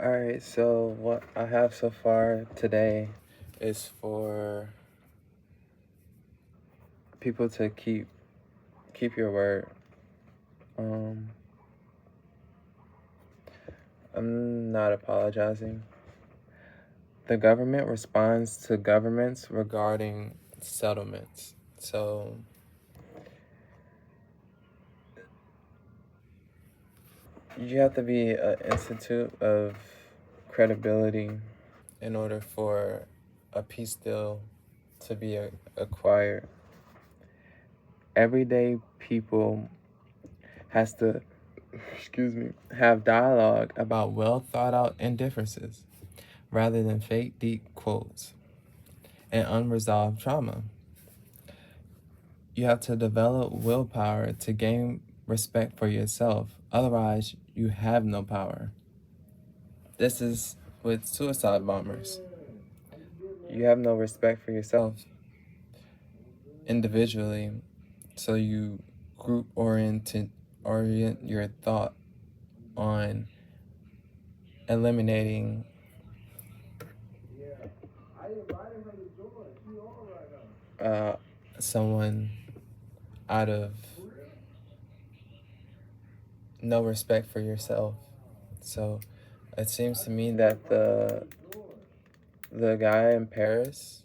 Alright, so what I have so far today is for people to keep your word. Um, I'm not apologizing. The government responds to governments regarding settlements. So you have to be an institute of credibility in order for a peace deal to be acquired. Everyday people has to, have dialogue about well thought out indifferences rather than fake deep quotes and unresolved trauma. You have to develop willpower to gain respect for yourself. Otherwise, you have no power. This is with suicide bombers. You have no respect for yourself individually, so you orient your thought on eliminating uh, someone out of no respect for yourself. So it seems to me that the guy in Paris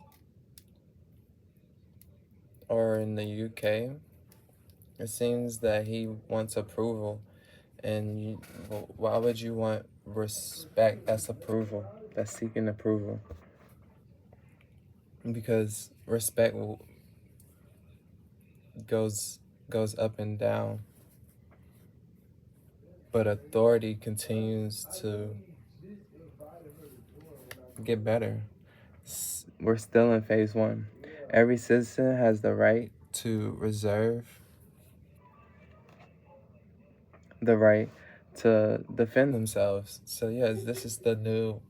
or in the UK, it seems that he wants approval, and why would you want respect? That's approval. That's seeking approval. Because respect goes goes up and down, but authority continues to get better. We're still in phase one. Every citizen has the right to reserve the right to defend themselves. So yes, this is the new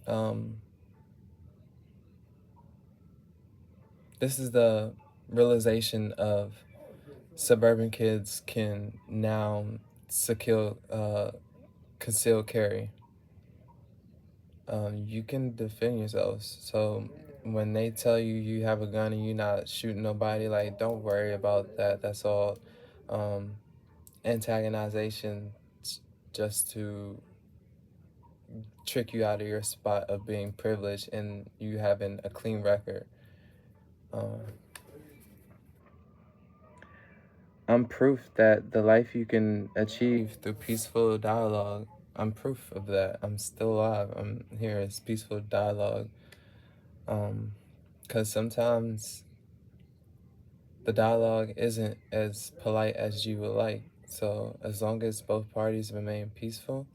um this is the realization of suburban kids can now secure concealed carry. You can defend yourselves. So when they tell you you have a gun and you're not shooting nobody, like, don't worry about that. That's all antagonization just to trick you out of your spot of being privileged and you having a clean record. I'm proof that the life you can achieve through peaceful dialogue, I'm proof of that. I'm still alive. I'm here as peaceful dialogue. Because sometimes the dialogue isn't as polite as you would like. So as long as both parties remain peaceful,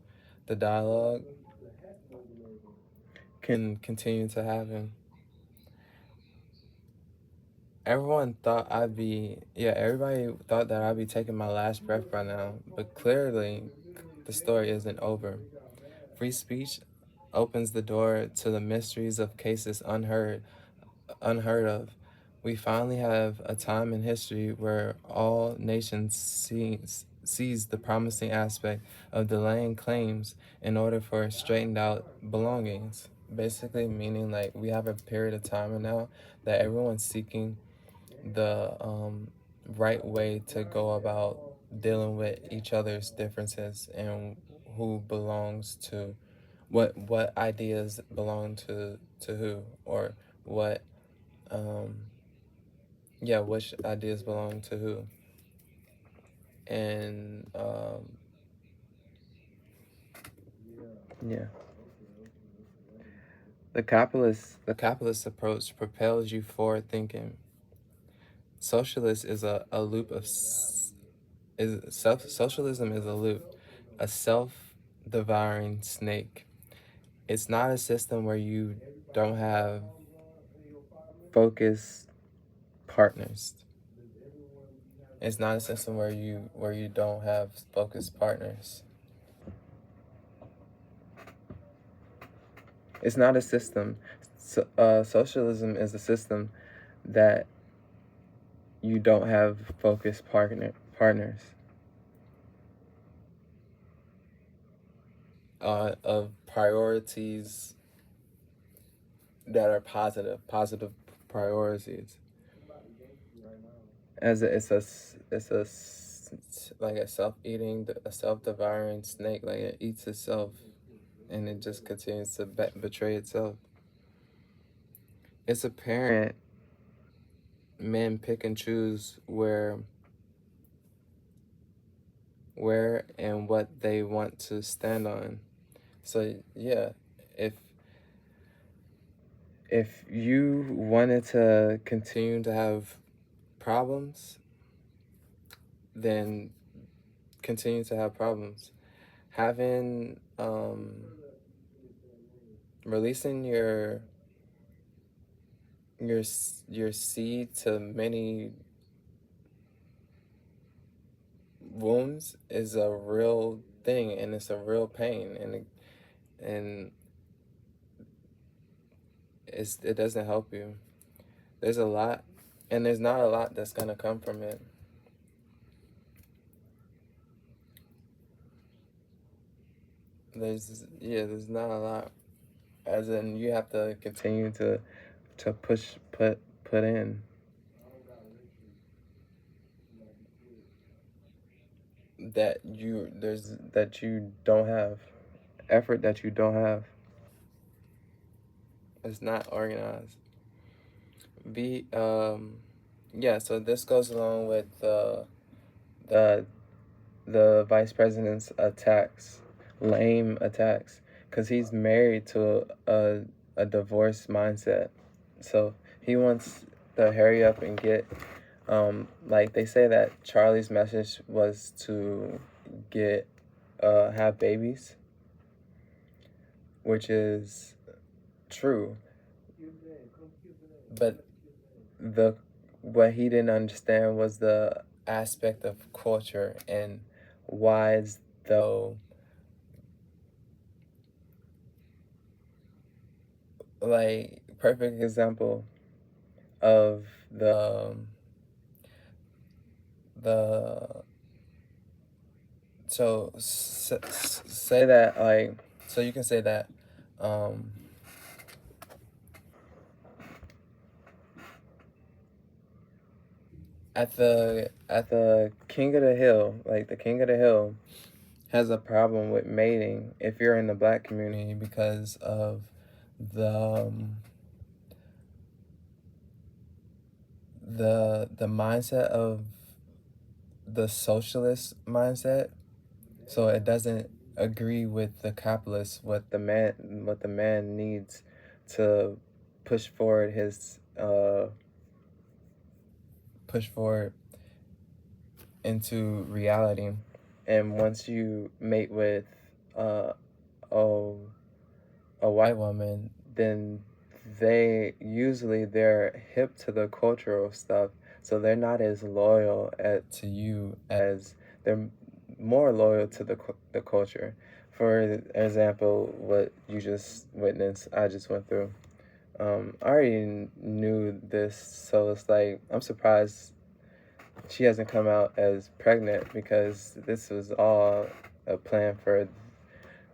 the dialogue can continue to happen. Everybody thought that I'd be taking my last breath by now, but clearly the story isn't over. Free speech opens the door to the mysteries of cases unheard of. We finally have a time in history where all nations sees the promising aspect of delaying claims in order for straightened out belongings. Basically meaning like we have a period of time now that everyone's seeking the right way to go about dealing with each other's differences and who belongs to what ideas belong to who, or what which ideas belong to who. And yeah, the capitalist approach propels you forward thinking. Socialist is a loop of socialism is a loop, a self-devouring snake. It's not a system where you don't have focused partners. It's not a system where you don't have focused partners. It's not a system. Socialism is a system that you don't have focused partners. of priorities that are positive priorities. As like a self-eating, a self-devouring snake. Like it eats itself, and it just continues to betray itself. It's apparent men pick and choose where and what they want to stand on. So yeah, if if you wanted to continue to have problems, then continue to have problems. Having releasing your your seed to many wounds is a real thing, and it's a real pain, and it doesn't help you. There's a lot, and there's not a lot that's gonna come from it. There's not a lot. As in, you have to continue to put in that you don't have effort that you don't have. It's not organized. Be Yeah. So this goes along with the the vice president's attacks, lame attacks, because he's married to a divorce mindset. So he wants to hurry up and get, like they say that Charlie's message was to get, have babies, which is true. But the what he didn't understand was the aspect of culture and why is though, like perfect example of the so say that, like, so you can say that um at the king of the hill, like the king of the hill has a problem with mating if you're in the black community because of the the mindset of the socialist mindset. So it doesn't agree with the capitalist, what the man needs to push forward his push forward into reality. And once you mate with uh, a, a white woman, then they're hip to the cultural stuff, so they're not as loyal to you as they're more loyal to the culture. For example, what you just witnessed, I just went through. I already knew this, so it's like I'm surprised she hasn't come out as pregnant because this was all a plan for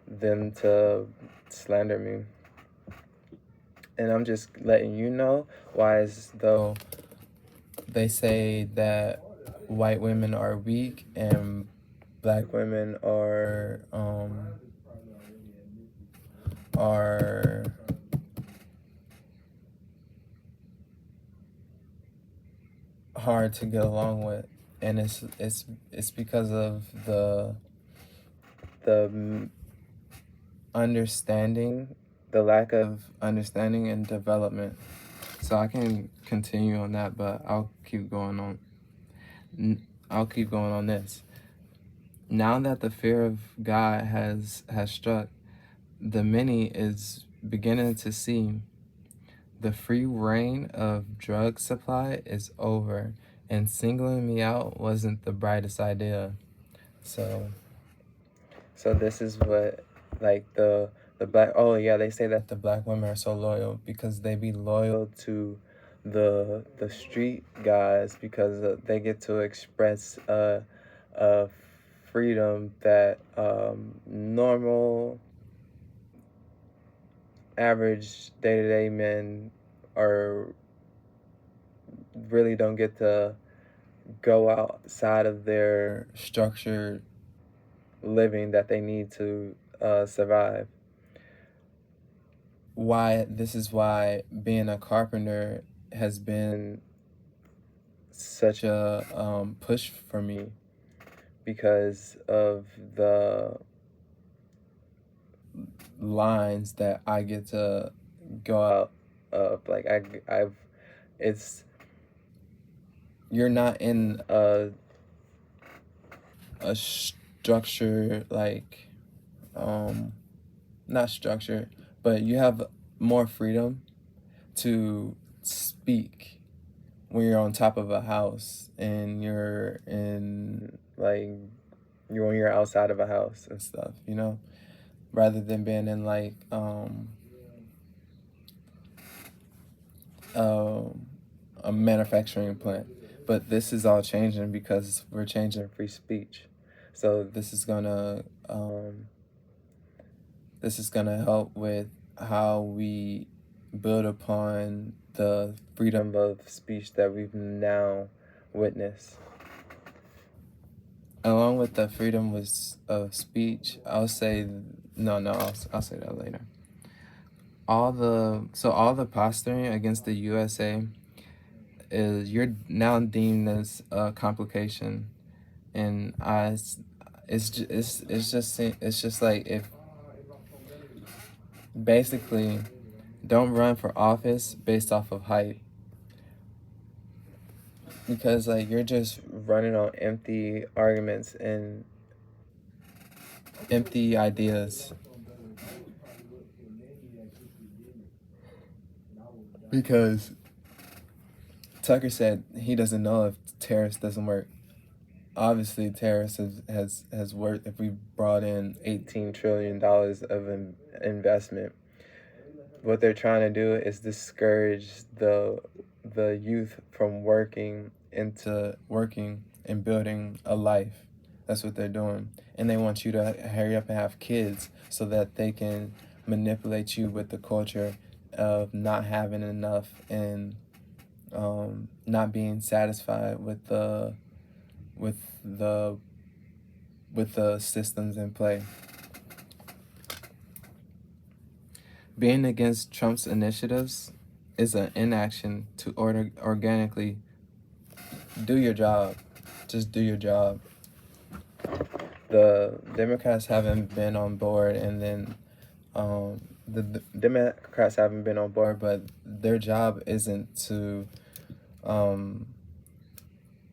them to slander me. And I'm just letting you know why, as though they say that white women are weak and black women are hard to get along with, and it's because of the understanding, the lack of understanding and development. So I can continue on that, but I'll keep going on. I'll keep going on this. Now that the fear of God has struck, the many is beginning to see the free reign of drug supply is over, and singling me out wasn't the brightest idea. So this is what, like, the black, oh yeah, they say that the black women are so loyal because they be loyal to the street guys because they get to express a freedom that normal average day-to-day men are really don't get to go outside of their structured living that they need to survive. Why this is why being a carpenter has been such a push for me, because of the lines that I get to go out of. Like I've it's you're not in a structure, like not structure, but you have more freedom to speak when you're on top of a house and you're in like you're when you're outside of a house and stuff, you know, rather than being in like um a manufacturing plant. But this is all changing because we're changing free speech. So this is gonna help with how we build upon the freedom of speech that we've now witnessed. Along with the freedom of speech, I'll say I'll say that later. All the posturing against the USA is you're now deemed as a complication, and it's just like, if basically don't run for office based off of height, because like you're just running on empty arguments and empty ideas. Because Tucker said he doesn't know if tariffs doesn't work. Obviously, tariffs has worked if we brought in $18 trillion of investment. What they're trying to do is discourage the youth from working into working and building a life. That's what they're doing. And they want you to hurry up and have kids so that they can manipulate you with the culture of not having enough and not being satisfied with with the the systems in play. Being against Trump's initiatives is an inaction to organically do your job. Just do your job. The Democrats haven't been on board, and then the Democrats haven't been on board, but their job isn't to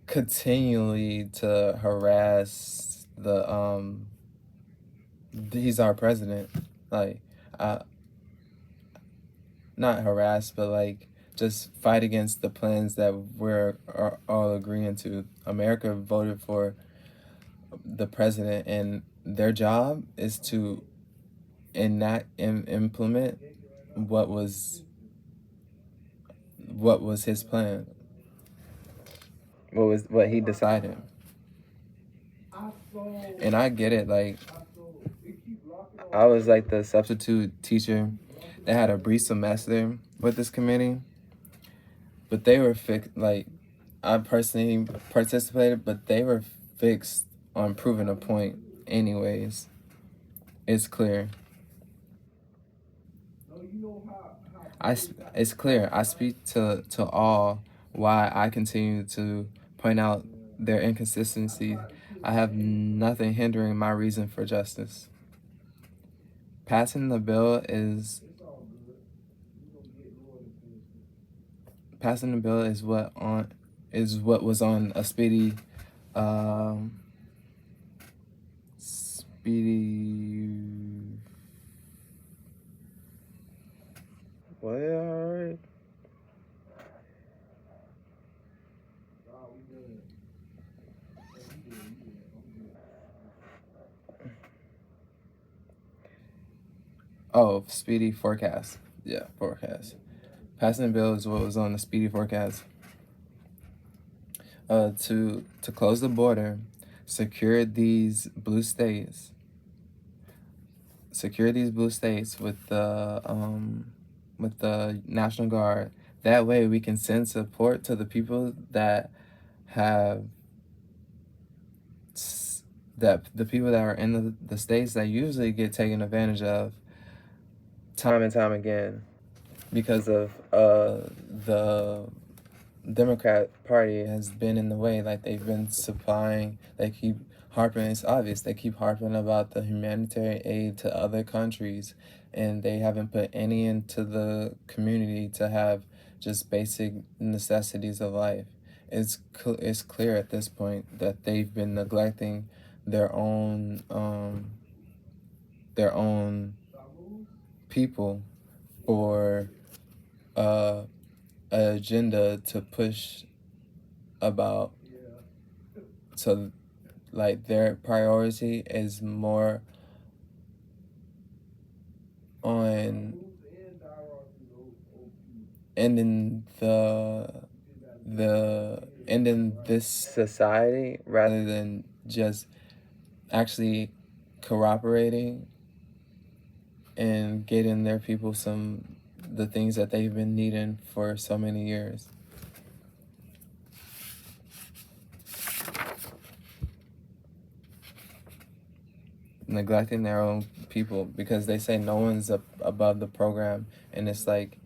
continually to harass he's our president, like not harass, but like just fight against the plans that are all agreeing to. America voted for the president, and their job is to implement what was his plan, what he decided. And I get it. Like, I was like the substitute teacher that had a brief semester with this committee, but they were fixed. Like, I personally participated, but they were fixed on proving a point. Anyways, it's clear. It's clear. I speak to all why I continue to point out their inconsistencies. I have nothing hindering my reason for justice. Passing the bill is passing the bill is what was on a um speedy what, all right. Oh, speedy forecast. Yeah, forecast. Passing the bill is what was on the speedy forecast. To close the border, secure these blue states, secure these blue states with the National Guard. That way we can send support to the people that have that the people that are in the states that usually get taken advantage of time and time again because of the Democrat Party has been in the way. Like they've been supplying, they keep harping. It's obvious they keep harping about the humanitarian aid to other countries, and they haven't put any into the community to have just basic necessities of life. It's clear at this point that they've been neglecting their own people for uh, an agenda to push about. So like their priority is more on ending the ending this society rather than just actually cooperating and getting their people the things that they've been needing for so many years. Neglecting their own people because they say no one's above the program, and it's like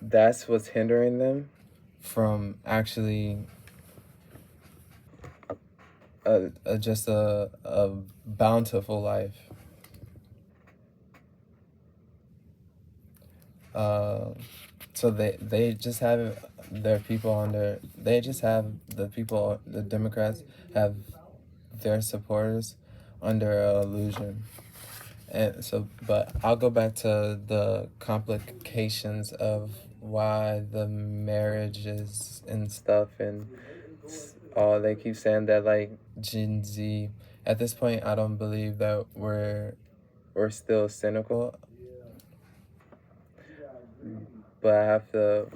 that's what's hindering them from actually just a bountiful life. Uh, so they just have their people under. They just have the people. The Democrats have their supporters under an illusion. And so, but I'll go back to the complications of why the marriages and stuff and all they keep saying that like Gen Z. At this point, I don't believe that we're still cynical, but I have to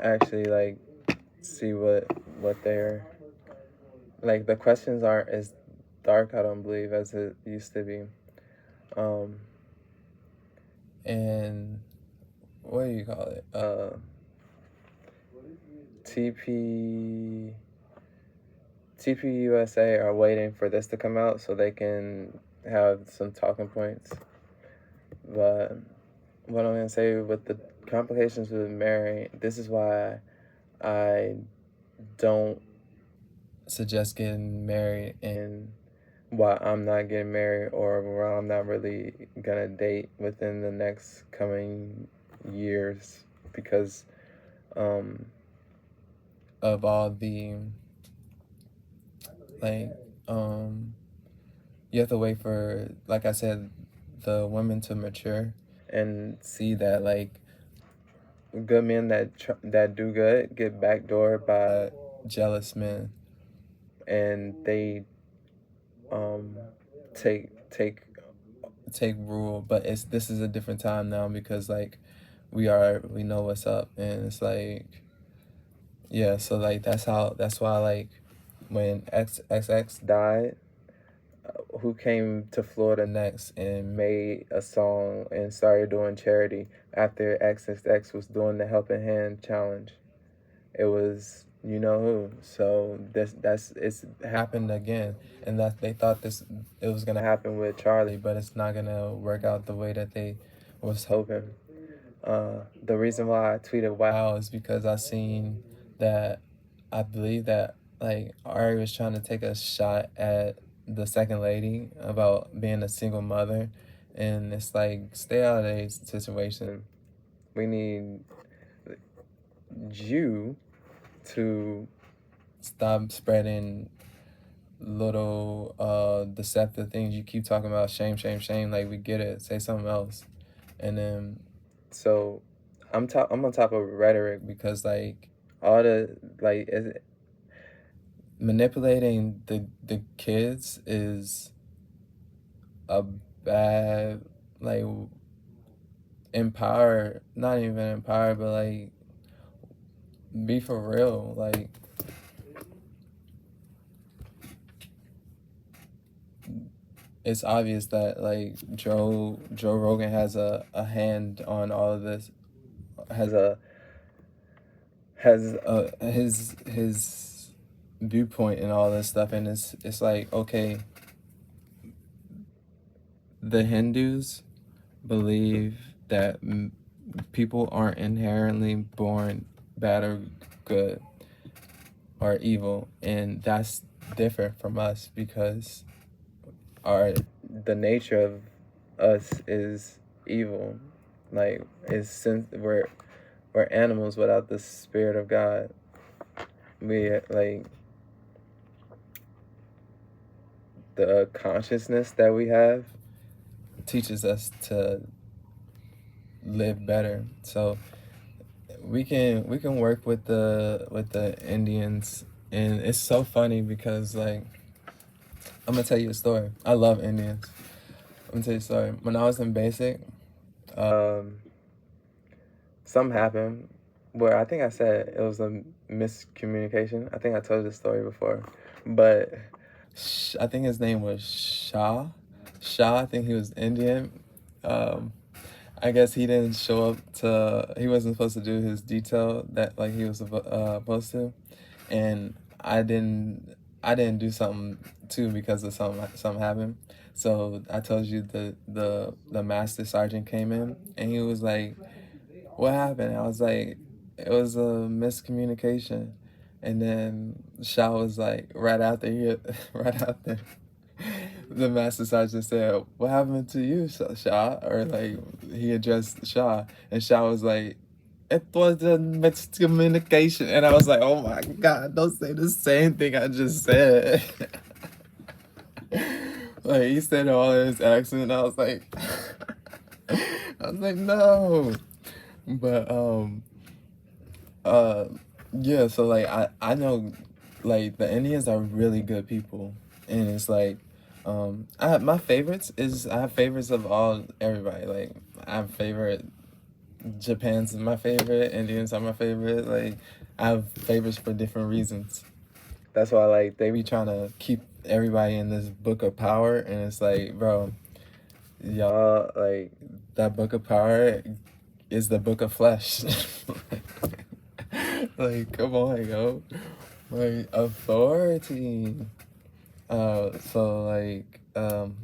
actually like see what they're like. The questions aren't as dark, I don't believe, as it used to be. Um, and what do you call it? TP TPUSA are waiting for this to come out so they can have some talking points. But what I'm gonna say with the complications with marrying, this is why I don't suggest getting married, and why I'm not getting married, or why I'm not really gonna date within the next coming years because of all the like you have to wait for, like I said, the women to mature and see that like good men that do good get backdoored by jealous men, and they um take take rule. But it's this is a different time now because like we know what's up, and it's like yeah. So like that's why like when XXX died, who came to Florida next and made a song and started doing charity after XXX was doing the Helping Hand challenge. It was you know who. So that's it's happened again, and that they thought it was gonna happen with Charlie, but it's not gonna work out the way that they was hoping. The reason why I tweeted wow is because I seen that I believe that like Ari was trying to take a shot at the second lady about being a single mother, and it's like stay out of a situation. We need you to stop spreading little deceptive things. You keep talking about shame, shame, shame. Like we get it. Say something else. And then so I'm on top of rhetoric because like all the like manipulating the kids is a bad like empower, not even empower, but like be for real. Like it's obvious that like Joe Rogan has a hand on all of this, has a his viewpoint and all this stuff, and it's like, okay, the Hindus believe that people aren't inherently born bad or good or evil, and that's different from us because our the nature of us is evil. Like it's since we're animals without the spirit of God. We like the consciousness that we have teaches us to live better. So we can work with the Indians, and it's so funny because like I'm gonna tell you a story. I love Indians. I'm gonna tell you a story. When I was in basic, something happened where I think I said it was a miscommunication. I think I told this story before, but I think his name was Shah. Shah. I think he was Indian. Um, I guess he didn't show up to. He wasn't supposed to do his detail that like he was supposed to, and I didn't. I didn't do something too because of something happened. So I told you the master sergeant came in and he was like, "What happened?" I was like, "It was a miscommunication," and then Shah was like, right after he, right after the master sergeant said, "What happened to you, Shah?" Or like he addressed Shah, and Shah was like, "It was a miscommunication," and I was like, "Oh my God, don't say the same thing I just said." Like he said it all in his accent, and I was like, I was like, no, but uh, yeah. So like I know, like the Indians are really good people, and it's like I have my favorites is I have favorites of all everybody. Like I have favorite Japan's my favorite, Indians are my favorite. Like I have favorites for different reasons. That's why like they be trying to keep everybody in this book of power, and it's like, bro, y'all like that book of power is the book of flesh. Like, come on, yo. Like authority. So like,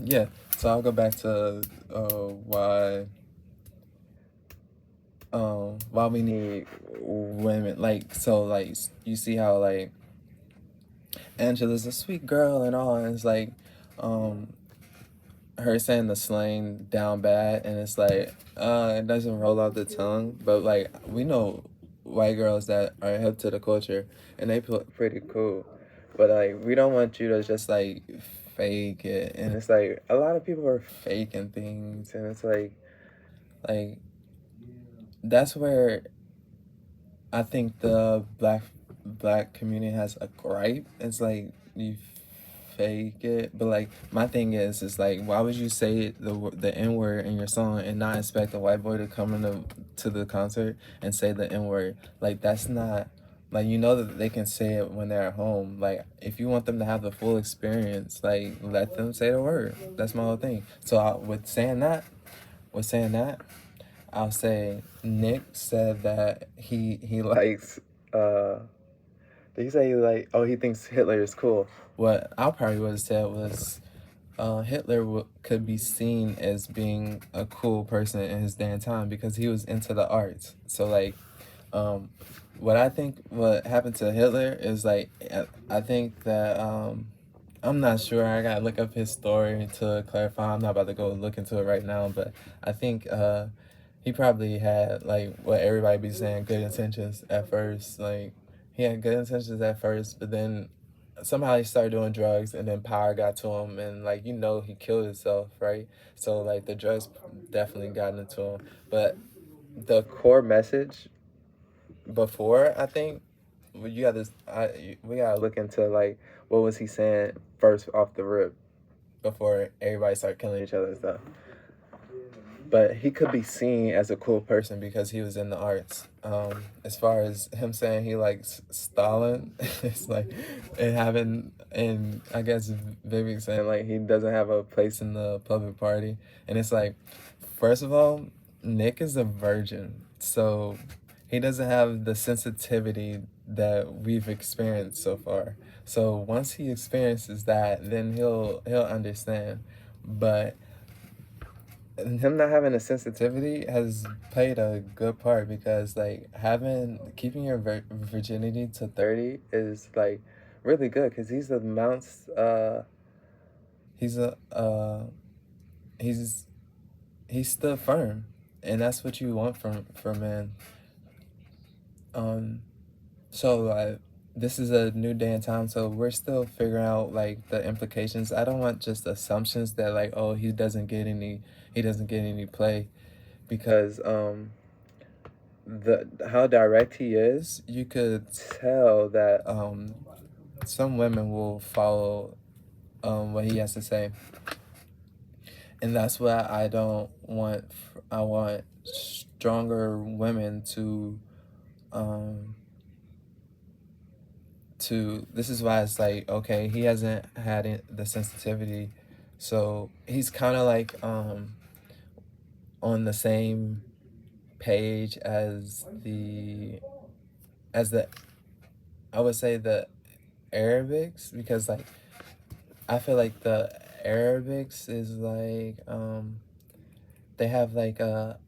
yeah. So I'll go back to why we need women. Like, so like you see how like Angela's a sweet girl and all, and it's like, um, her saying the slang down bad, and it's like, it doesn't roll off the tongue, but like we know white girls that are hip to the culture, and they pretty cool, but like we don't want you to just like fake it, and it's like a lot of people are faking things, and it's like that's where I think the black community has a gripe. It's like you fake it, but like my thing is like why would you say the N word in your song and not expect a white boy to come to the concert and say the N word? Like that's not like you know that they can say it when they're at home. Like if you want them to have the full experience, like let them say the word. That's my whole thing. So with saying that, I'll say Nick said that he likes did he say he like oh he thinks Hitler is cool. What I probably would have said was Hitler could be seen as being a cool person in his day and time because he was into the arts. So like um what I think what happened to Hitler is like I think that I'm not sure. I gotta look up his story to clarify. I'm not about to go look into it right now, but I think he probably had like what everybody be saying, good intentions at first. Like he had good intentions at first, but then somehow he started doing drugs, and then power got to him, and like he killed himself, right? So like the drugs definitely got into him, but the core message before I think you got this. We gotta look into like what was he saying first off the rip before everybody started killing each other and stuff. But he could be seen as a cool person because he was in the arts. As far as him saying he likes Stalin, it's like and having And I guess Vivek saying like he doesn't have a place in the public party, and it's like, first of all, Nick is a virgin, so he doesn't have the sensitivity that we've experienced so far. So once he experiences that, then he'll understand. But him not having a sensitivity has played a good part, because like having keeping your virginity to 30 is like really good, because he's a he's he's still firm, and that's what you want from men. um so like this is a new day and time, so we're still figuring out like the implications. I don't want just assumptions that like, oh, he doesn't get any play, because the how direct he is, you could tell that some women will follow what he has to say, and that's what I don't want. I want stronger women um to. This is why it's like, okay, he hasn't had the sensitivity, so he's kind of like on the same page as the I would say the Arabics, because like I feel like the Arabics is like they have like a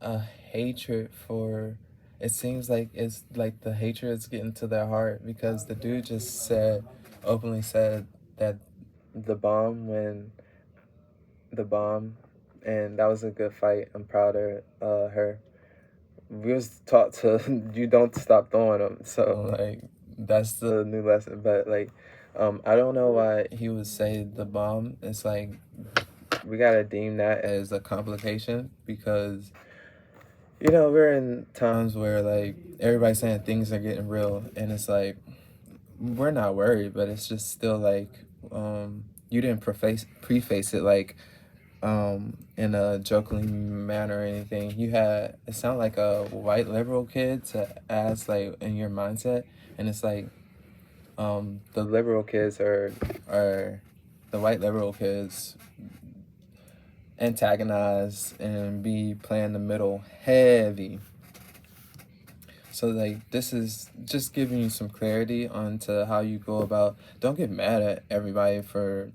hatred for, it seems like it's like the hatred is getting to their heart, because the dude just openly said that the bomb when the bomb, and that was a good fight. I'm proud of her. We was taught to you don't stop throwing them, so like that's the new lesson. But like I don't know why he would say the bomb. It's like we gotta deem that as a complication, because we're in times where like everybody's saying things are getting real, and it's like we're not worried, but it's just still like you didn't preface it like in a joking manner or anything. You had it sound like a white liberal kid to ask like in your mindset, and it's like the liberal kids are the white liberal kids antagonize and be playing the middle heavy. So like this is just giving you some clarity onto how you go about. Don't get mad at everybody for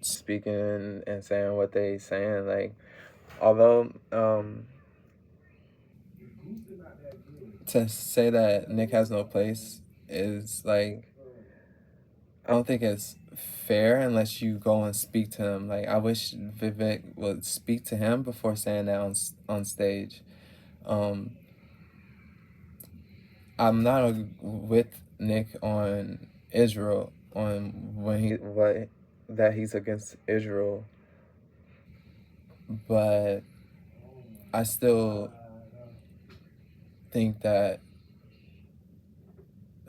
speaking and saying what they saying. Like although to say that Nick has no place is like, I don't think it's fair unless you go and speak to him. Like I wish Vivek would speak to him before saying that on stage. Um, I'm not with Nick on Israel, on when he what that he's against Israel, but I still think that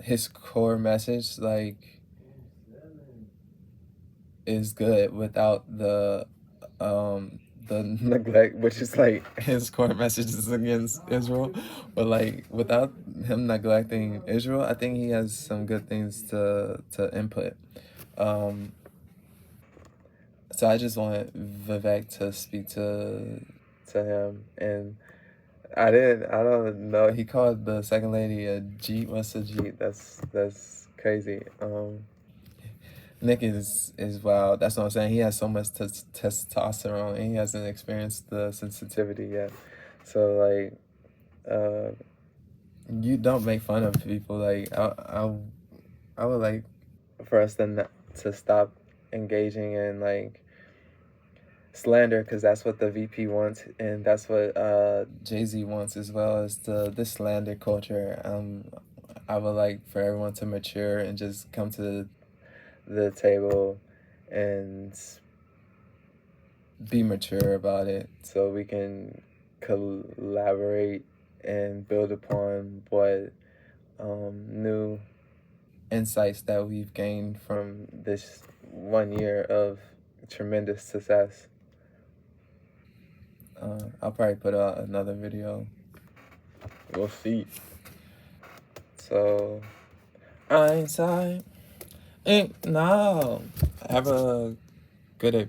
his core message like is good without the neglect, which is like his core message is against Israel, but like without him neglecting Israel, I think he has some good things to input. Um, so I just want Vivek to speak to him, and I don't know. He called the second lady a Jeet. What's a Jeet? That's crazy. Nick is wild. That's what I'm saying. He has so much testosterone, and he hasn't experienced the sensitivity yet. So like, you don't make fun of people. Like I would like for us to stop engaging in like slander, because that's what the VP wants, and that's what Jay-Z wants as well, as this slander culture. I would like for everyone to mature and just come to the table and be mature about it, so we can collaborate and build upon what new insights that we've gained from this 1 year of tremendous success. I'll probably put out another video. We'll see. So, Einstein, No. Have a good day.